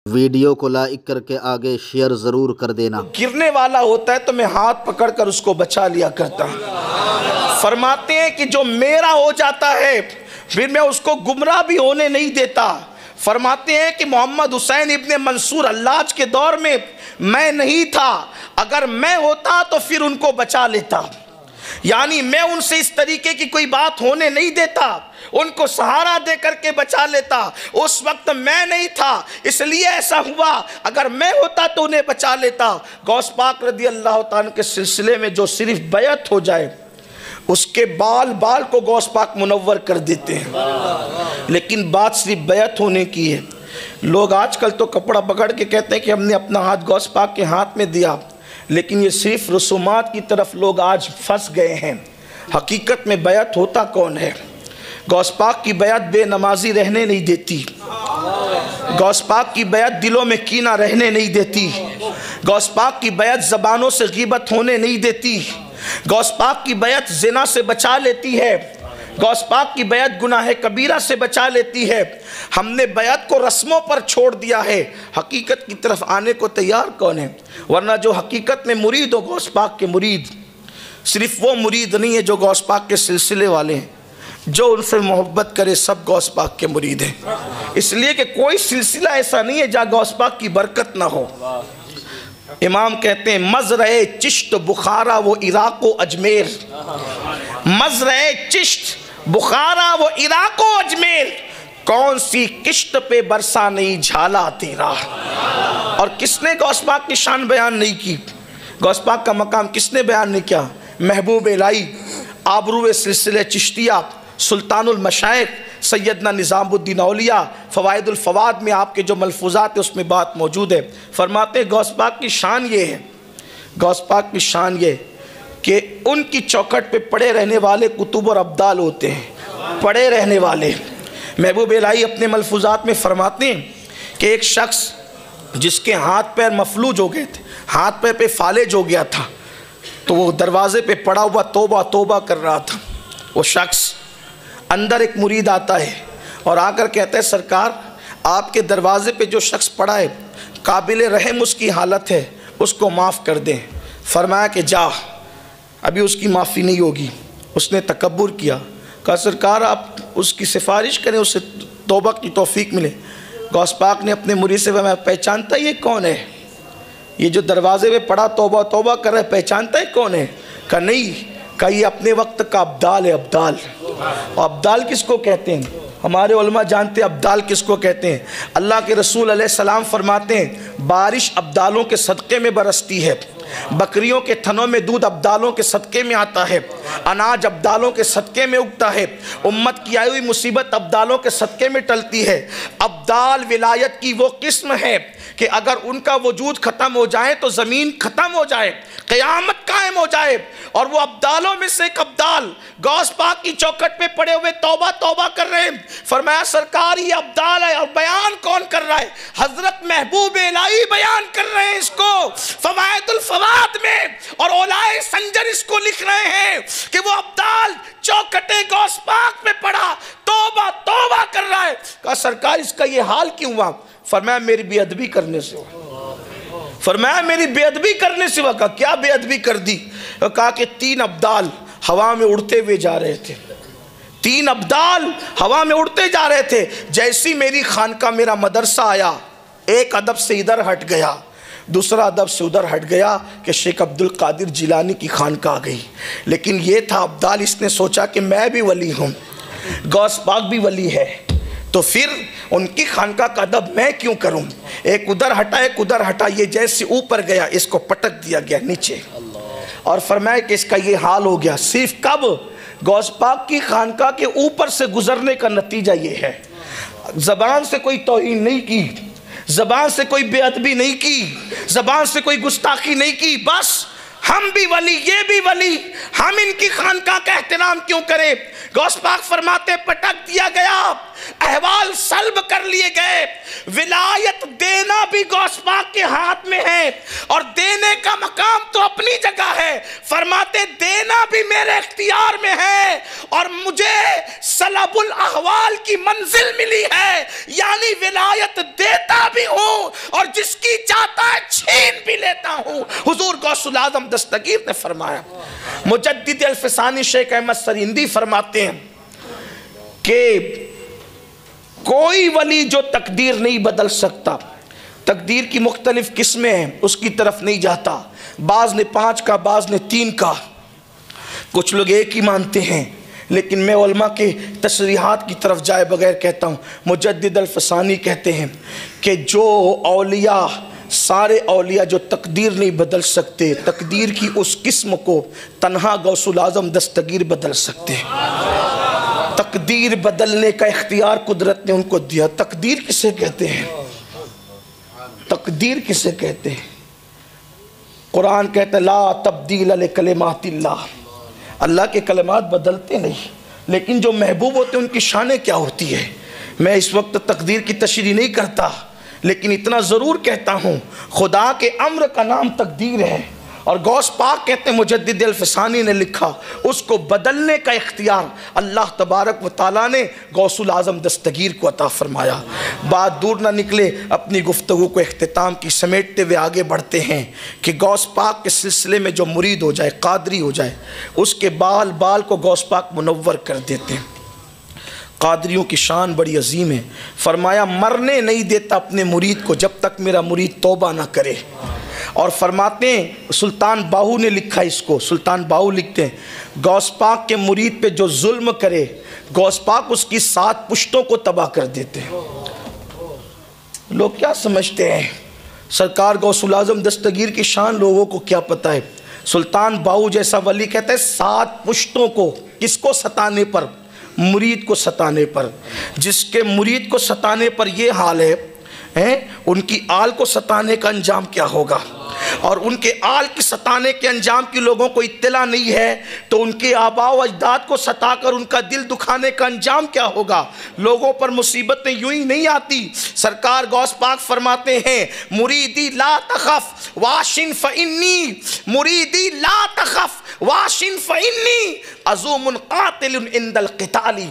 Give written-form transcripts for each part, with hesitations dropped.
Video को like करके आगे शेयर ज़रूर कर देना। गिरने वाला होता है तो मैं हाथ पकड़कर उसको बचा लिया करता हूँ। फरमाते हैं कि जो मेरा हो जाता है फिर मैं उसको गुमराह भी होने नहीं देता। फरमाते हैं कि मोहम्मद हुसैन इब्ने मंसूर हल्लाज के दौर में मैं नहीं था, अगर मैं होता तो फिर उनको बचा लेता। यानी मैं उनसे इस तरीके की कोई बात होने नहीं देता, उनको सहारा दे करके बचा लेता। उस वक्त मैं नहीं था इसलिए ऐसा हुआ, अगर मैं होता तो उन्हें बचा लेता। गौस पाक रदी अल्लाह ताला के सिलसिले में जो सिर्फ बैत हो जाए उसके बाल बाल को गौस पाक मुनव्वर कर देते हैं। लेकिन बात सिर्फ बैत होने की है। लोग आजकल तो कपड़ा पकड़ के कहते हैं कि हमने अपना हाथ गौस पाक के हाथ में दिया, लेकिन ये सिर्फ रसूमात की तरफ लोग आज फंस गए हैं। हकीकत में बैत होता कौन है? गौस पाक की बैत बेनमाजी रहने नहीं देती, गौस पाक की बैत दिलों में कीना रहने नहीं देती, गौस पाक की बैत ज़बानों से ग़ीबत होने नहीं देती, गौस पाक की बैत ज़िना से बचा लेती है, गौस पाक की बैत गुनाह कबीरा से बचा लेती है। हमने बैत को रस्मों पर छोड़ दिया है, हकीकत की तरफ आने को तैयार कौन है? वरना जो हकीकत में मुरीद हो गौस पाक के मुरीद, सिर्फ वो मुरीद नहीं है जो गौस पाक के सिलसिले वाले हैं, जो उनसे मोहब्बत करे सब गौस पाक के मुरीद हैं। इसलिए कि कोई सिलसिला ऐसा नहीं है जहाँ गौस पाक की बरकत ना हो। इमाम कहते हैं मज़रए चिश्त बुखारा वो इराक़ व अजमेर, मज़रए चिश्त बुखारा वो इराक़ व अजमेर, कौन सी किश्त पे बरसा नहीं झाला तेरा। और किसने गौस पाक की शान बयान नहीं की? गौस पाक का मकाम किसने बयान नहीं किया? महबूब इलाही आबरू सिलसिले चिश्तिया सुल्तानुल मशाइख सैयदना निज़ामुद्दीन औलिया फ़वाइदुल फ़वाद में आपके जो मलफूज़ात है उसमें बात मौजूद है। फरमाते गौस पाक की शान ये है, गौस पाक की शान ये कि उनकी चौखट पे पड़े रहने वाले कुतुब और अब्दाल होते हैं, पड़े रहने वाले। महबूब इलाही अपने मलफूज़ात में फरमाते हैं कि एक शख्स जिसके हाथ पैर मफलूज हो गए थे, हाथ पैर पे फालेज हो गया था, तो वो दरवाज़े पे पड़ा हुआ तौबा तौबा कर रहा था। वो शख्स अंदर एक मुरीद आता है और आकर कहता है सरकार आपके दरवाज़े पे जो शख्स पड़ा है काबिल रहम उसकी हालत है, उसको माफ़ कर दें। फरमाया कि जा, अभी उसकी माफ़ी नहीं होगी। उसने तकब्बुर किया, कहा सरकार आप उसकी सिफारिश करें, उससे तौबा की तौफीक मिले। गौस पाक ने अपने मुरीद से मैं पहचानता ये कौन है, ये जो दरवाज़े पे पड़ा तौबा तौबा कर रहा है, पहचानता है कौन है? कहा नहीं, कहा ये अपने वक्त का अब्दाल है, अब्दाल। और अब्दाल किसको कहते हैं? हमारे उलमा जानते हैं अब्दाल किसको कहते हैं। अल्लाह के रसूल अलैहिस्सलाम फरमाते हैं बारिश अब्दालों के सदक़े में बरसती है, बकरियों के थनों में दूध अब्दालों के सदक़े में आता है, अनाज अब्दालों के सदक़े में उगता है, उम्मत की आई हुई मुसीबत अब्दालों के सदक़े में टलती है। अब्दाल विलायत की वो किस्म है कि अगर उनका वजूद ख़त्म हो जाए तो ज़मीन ख़त्म हो जाए, क़यामत कायम हो जाए। और वो अब्दालों में से एक अब्दाल गौस पाक की चौखट पे पड़े हुए तौबा तौबा कर रहे हैं। फरमाया सरकार ये अब्दाल है। और बयान कौन कर रहा है? हज़रत महबूब इलाही बयान कर रहे हैं इसको फ़वाइदुल फ़वाद में, और औलाए संजर इसको लिख रहे हैं कि वो अब्दाल चौखटे गौस पाक पे पड़ा तौबा तौबा कर रहा है। कहा सरकार इसका ये हाल क्यों हुआ? फरमाया मेरी बेअदबी करने से हुआ। फरमाया मेरी बेअदबी करने से हुआ। कहा क्या बेअदबी कर दी? कहा कि 3 अब्दाल हवा में उड़ते हुए जा रहे थे, 3 अब्दाल हवा में उड़ते जा रहे थे। जैसी मेरी खानका मेरा मदरसा आया, एक अदब से इधर हट गया, दूसरा अदब से उधर हट गया कि शेख अब्दुल कादिर जिलानी की खानका आ गई। लेकिन ये था अब्दाल, इसने सोचा कि मैं भी वली हूँ, गौस पाक भी वली है, तो फिर उनकी खानका का अदब मैं क्यों करूं? एक उधर हटा एक उधर हटा, ये जैसे ऊपर गया इसको पटक दिया गया नीचे। और फरमाया कि इसका ये हाल हो गया। सिर्फ कब? गौस पाक की खानका के ऊपर से गुजरने का नतीजा ये है। ज़बान से कोई तौहीन नहीं की, ज़बान से कोई बेअदबी नहीं की, ज़बान से कोई गुस्ताखी नहीं की, बस हम भी वली ये भी वली, हम इनकी खानका का एहतराम क्यों करें? गौस पाक फरमाते पटक दिया गया, अहवाल सल्ब कर लिए गए। विलायत देना भी गौस पाक के हाथ में है, और देने का मकाम तो अपनी जगह है। फरमाते देना भी मेरे इख्तियार में है, और मुझे सलबुल अहवाल की मंजिल मिली है, यानी विलायत देता भी हूँ और जिसकी चाहता है छीन भी लेता हूँ। हुजूर गौसुल आजम दस्तगीर ने फरमाया। मुजद्दिद अल्फसानी शेख अहमद सरिंदी फरमाते हैं कि कोई वली जो तकदीर नहीं बदल सकता, तकदीर की मुख्तलिफ किस्में हैं, उसकी तरफ नहीं जाता। बाज़ ने 5 का, बाज़ ने 3 का, कुछ लोग एक ही मानते हैं। लेकिन मैं उलमा के तशरीहात की तरफ जाए बगैर कहता हूँ, मुजद्दिद अल्फसानी कहते हैं कि जो औलिया, सारे औलिया जो तकदीर नहीं बदल सकते, तकदीर की उस किस्म को तन्हा गौसुल आज़म दस्तगीर बदल सकते हैं। तकदीर बदलने का इख्तियार कुदरत ने उनको दिया। तकदीर किसे कहते हैं? तकदीर किसे कहते हैं? कुरान कहता है ला तब्दील लिकलिमातिल्लाह, अल्लाह के कलमात बदलते नहीं, लेकिन जो महबूब होते हैं उनकी शानें क्या होती है। मैं इस वक्त तकदीर की तशरीह नहीं करता, लेकिन इतना ज़रूर कहता हूँ, खुदा के अम्र का नाम तकदीर है। और गौस पाक कहते हैं, मुजद्दिद अल्फसानी ने लिखा, उसको बदलने का इख्तियार अल्लाह तबारक व तआला ने गौसुल आज़म दस्तगीर को अता फरमाया। बात दूर ना निकले, अपनी गुफ्तगू को इख्तिताम की समेटते हुए आगे बढ़ते हैं कि गौस पाक के सिलसिले में जो मुरीद हो जाए, कादरी हो जाए, उसके बाल बाल को गौस पाक मुनव्वर कर देते हैं। कादरियों की शान बड़ी अजीम है। फरमाया मरने नहीं देता अपने मुरीद को जब तक मेरा मुरीद तौबा ना करे। और फरमाते हैं, सुल्तान बाहू ने लिखा इसको, सुल्तान बाहू लिखते हैं, गौस पाक के मुरीद पे जो जुल्म करे, गौस पाक उसकी 7 पुश्तों को तबाह कर देते हैं। लोग क्या समझते हैं? सरकार गौसुल आज़म दस्तगीर की शान लोगों को क्या पता है। सुल्तान बाहू जैसा वली कहता है 7 पुश्तों को, किसको सताने पर? मुरीद को सताने पर। जिसके मुरीद को सताने पर ये हाल है, उनकी आल को सताने का अंजाम क्या होगा। और उनके आल की सताने के अंजाम की लोगों को इत्तला नहीं है, तो उनके आबा व अजदाद को सताकर उनका दिल दुखाने का अंजाम क्या होगा। लोगों पर मुसीबतें यूं ही नहीं आती। सरकार गौस पाक फरमाते हैं, मुरीदी ला तखफ वाशिन फइन्नी, मुरीदी ला तखफ वाशिन फइन्नी अज़ूमुन कातिलुन इंदल क़िताली।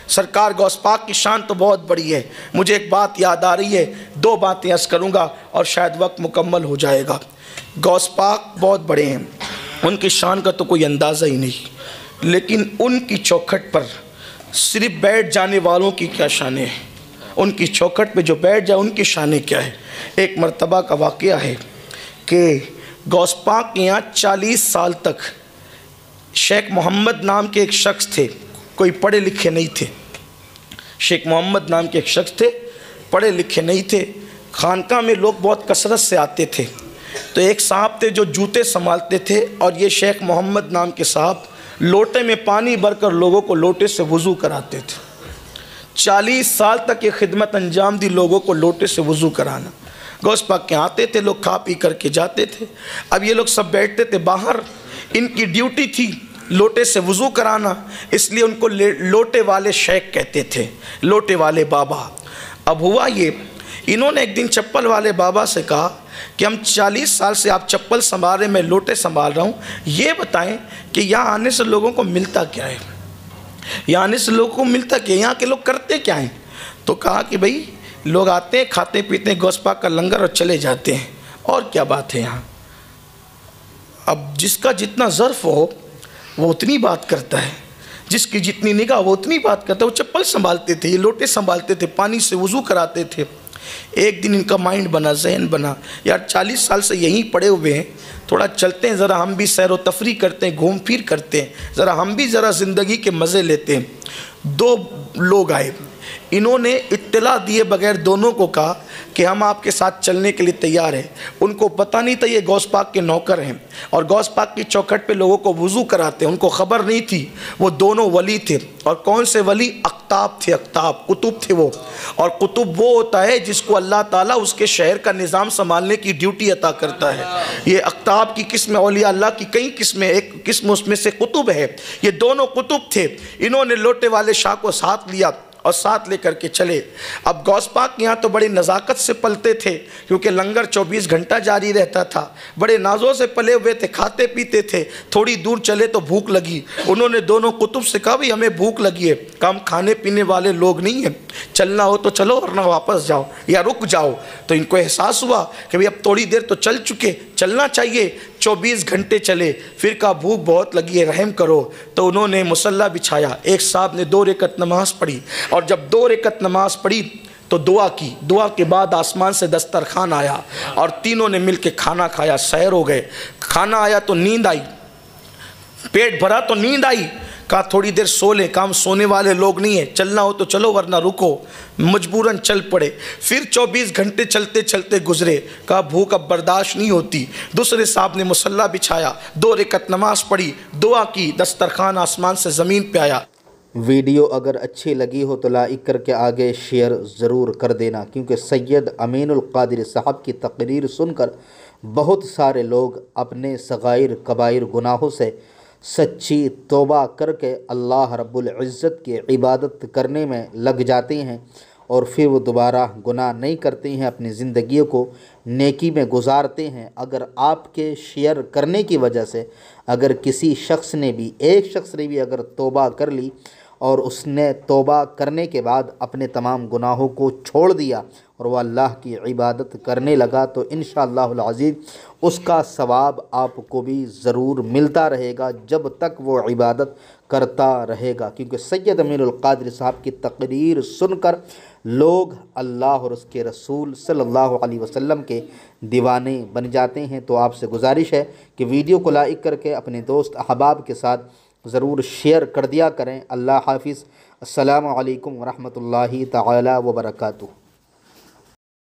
सरकार गौस पाक की शान तो बहुत बड़ी है। मुझे एक बात याद आ रही है, 2 बातें अर्ज़ करूँगा और शायद वक्त मुकम्मल हो जाएगा। गौस पाक बहुत बड़े हैं, उनकी शान का तो कोई अंदाज़ा ही नहीं, लेकिन उनकी चौखट पर सिर्फ बैठ जाने वालों की क्या शानें हैं, उनकी चौखट पे जो बैठ जाए उनकी शानें क्या है। एक मरतबा का वाक़या है कि गौस पाक के यहाँ 40 साल तक शेख मोहम्मद नाम के एक शख्स थे, कोई पढ़े लिखे नहीं थे। शेख मोहम्मद नाम के एक शख्स थे, पढ़े लिखे नहीं थे। खानका में लोग बहुत कसरत से आते थे, तो एक साहब थे जो जूते संभालते थे, और ये शेख मोहम्मद नाम के साहब लोटे में पानी भरकर लोगों को लोटे से वज़ू कराते थे। 40 साल तक ये खिदमत अंजाम दी, लोगों को लोटे से वज़ू कराना। गौस पाक के आते थे लोग, खा पी करके जाते थे। अब ये लोग सब बैठते थे बाहर, इनकी ड्यूटी थी लोटे से वज़ू कराना, इसलिए उनको लोटे वाले शेख कहते थे, लोटे वाले बाबा। अब हुआ ये, इन्होंने एक दिन चप्पल वाले बाबा से कहा कि हम 40 साल से आप चप्पल संभाल रहे, मैं लोटे संभाल रहा हूँ, ये बताएं कि यहाँ आने से लोगों को मिलता क्या है, यहाँ आने से लोगों को मिलता क्या, यहाँ के लोग करते क्या हैं। तो कहा कि भाई लोग आते हैं, खाते पीते हैं गौस पाक का लंगर और चले जाते हैं, और क्या बात है यहाँ। अब जिसका जितना ज़र्फ़ हो वो उतनी बात करता है, जिसकी जितनी निगाह वो उतनी बात करता है। वो चप्पल संभालते थे, ये लोटे संभालते थे, पानी से वज़ू कराते थे। एक दिन इनका माइंड बना, जहन बना, यार 40 साल से यहीं पड़े हुए हैं, थोड़ा चलते हैं, ज़रा हम भी सैर व तफरी करते हैं, घूम फिर करते हैं, ज़रा हम भी ज़रा ज़िंदगी के मज़े लेते हैं। 2 लोग आए, इन्होंने इत्तला दिए बगैर दोनों को कहा कि हम आपके साथ चलने के लिए तैयार हैं। उनको पता नहीं था ये गौस पाक के नौकर हैं और गौस पाक की चौखट पे लोगों को वज़ू कराते हैं, उनको ख़बर नहीं थी। वो दोनों वली थे, और कौन से वली? अख्ताब थे, अख्ताब कुतुब थे वो। और कुतुब वो होता है जिसको अल्लाह ताला उसके शहर का निज़ाम संभालने की ड्यूटी अता करता है। ये अख्ताब की किस्म, औलिया अल्लाह की कई किस्में, एक किस्म उसमें से कुतुब है। ये दोनों कुतुब थे। इन्होंने लोटे वाले शाह को साथ लिया और साथ लेकर के चले। अब गौस पाक यहाँ तो बड़ी नज़ाकत से पलते थे, क्योंकि लंगर 24 घंटा जारी रहता था। बड़े नाजों से पले हुए थे, खाते पीते थे। थोड़ी दूर चले तो भूख लगी। उन्होंने दोनों कुतुब से कहा भाई हमें भूख लगी है। हम खाने पीने वाले लोग नहीं हैं, चलना हो तो चलो वरना वापस जाओ या रुक जाओ। तो इनको एहसास हुआ कि भाई अब थोड़ी देर तो चल चुके, चलना चाहिए। 24 घंटे चले, फिर कहा भूख बहुत लगी है, रहम करो। तो उन्होंने मुसल्ला बिछाया। एक साहब ने 2 रकअत नमाज पढ़ी, और जब 2 रकअत नमाज पढ़ी तो दुआ की। दुआ के बाद आसमान से दस्तरखान आया और तीनों ने मिल के खाना खाया, सहर हो गए। खाना आया तो नींद आई, पेट भरा तो नींद आई। कहा थोड़ी देर सो लें, काम सोने वाले लोग नहीं है, चलना हो तो चलो वरना रुको। मजबूरन चल पड़े। फिर 24 घंटे चलते चलते गुजरे। कहा भूख अब बर्दाश्त नहीं होती। दूसरे साहब ने मुसल्ला बिछाया, 2 रकअत नमाज पढ़ी, दुआ की, दस्तरखान आसमान से ज़मीन पे आया। वीडियो अगर अच्छी लगी हो तो लाइक करके आगे शेयर ज़रूर कर देना, क्योंकि सैयद अमीनुल क़ादिर साहब की तकरीर सुनकर बहुत सारे लोग अपने सगाइर कबाइर गुनाहों से सच्ची तौबा करके अल्लाह रब्बुल इज़्ज़त की इबादत करने में लग जाते हैं, और फिर वो दोबारा गुनाह नहीं करते हैं, अपनी ज़िंदगी को नेकी में गुजारते हैं। अगर आपके शेयर करने की वजह से अगर किसी शख्स ने भी, एक शख्स ने भी अगर तौबा कर ली और उसने तौबा करने के बाद अपने तमाम गुनाहों को छोड़ दिया और वह अल्लाह की इबादत करने लगा, तो इंशाअल्लाहुल अज़ीज़ उसका सवाब आपको भी ज़रूर मिलता रहेगा जब तक वो इबादत करता रहेगा। क्योंकि सैयद अमीनुल क़ादिर साहब की तकरीर सुनकर लोग अल्लाह और उसके रसूल सल्लल्लाहु अलैहि वसल्लम के दीवाने बन जाते हैं। तो आपसे गुजारिश है कि वीडियो को लाइक करके अपने दोस्त अहबाब के साथ ज़रूर शेयर कर दिया करें। अल्लाह हाफिज़। अस्सलामु अलैकुम व रहमतुल्लाहि तआला व बरकातुहू।